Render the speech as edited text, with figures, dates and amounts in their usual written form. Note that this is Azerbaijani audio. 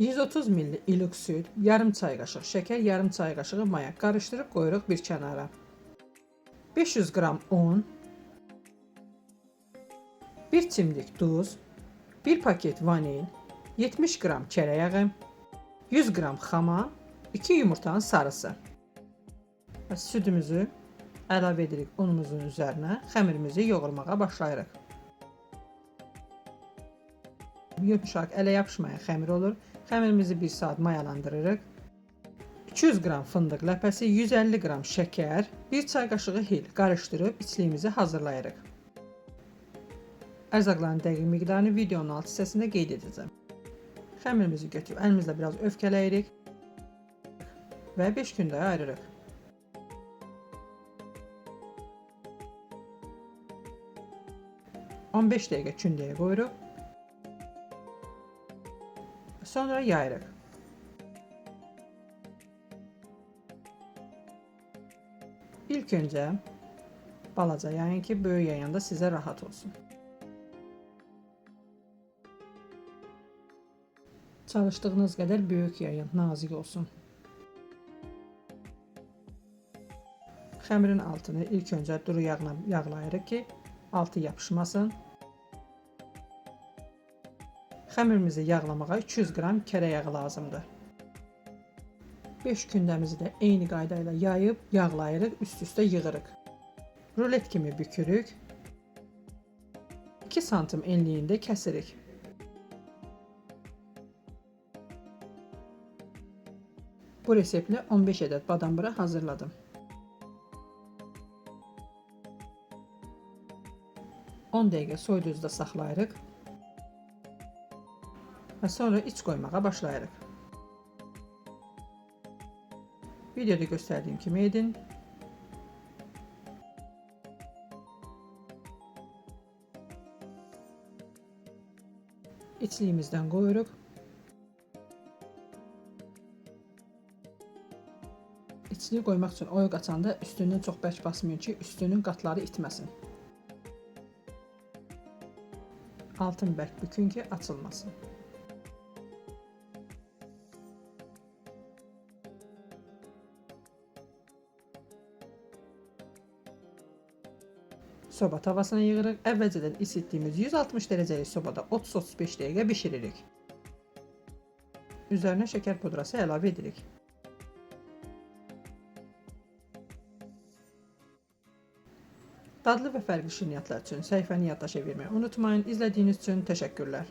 130 ml ilik süd, yarım çay qaşıq şəkər, yarım çay qaşığı maya qarışdırıb qoyuruq bir kənara. 500 qram un, 1 çimdik duz, 1 paket vanil, 70 qram kərə yağı, 100 qram xama, 2 yumurtanın sarısı. Südümüzü əlavə edirik unumuzun üzərinə, xəmirimizi yoğurmağa başlayırıq. Yumuşaq, ələ yapışmayan xəmir olur. Xəmirimizi 1 saat mayalandırırıq. 200 qram fındıq ləpəsi, 150 qram şəkər, 1 çay qaşığı hil qarışdırıb içliyimizi hazırlayırıq. Ərzaqların dəqiq miqdarını videonun alt hissəsində qeyd edəcəm. Xəmirimizi götürüb əlimizlə biraz övkələyirik və 5 kündəyə ayırırıq. On 15 dəqiqə kündəyə qoyuruq. Sonra yayırıq. İlk öncə balaca yayın ki, böyük yayanda sizə rahat olsun. Çalışdığınız qədər böyük yayın, nazik olsun. Xəmirin altını ilk öncə duru yağla yağlayırıq ki, altı yapışmasın. Xəmirimizi yağlamağa 200 qram kərə yağı lazımdır. 5 kündəmizi də eyni qayda ilə yayıb, yağlayırıq, üst-üstə yığırıq. Rulet kimi bükürük. 2 santim enliyində kəsirik. Bu reseptlə 15 ədəd badambura hazırladım. 10 dəqiqə soyuducuda saxlayırıq və sonra iç qoymağa başlayırıq. Videoda göstərdiyim kimi edin. İçliyimizdən qoyuruq. İçliyi qoymaq üçün oyuq açanda üstündən çox bərk basmayın ki, üstünün qatları itməsin. Altın bərk bükün ki, açılmasın. Soba tavasına yığırıq. Əvvəlcədən isitdiyimiz 160 dərəcəlik sobada 30-35 dəqiqə bişiririk. Üzərinə şəkər pudrası əlavə edirik. Dadlı və fərqli şirniyyatlar üçün səhifəni yaddaşa verməyi unutmayın. İzlədiyiniz üçün təşəkkürlər.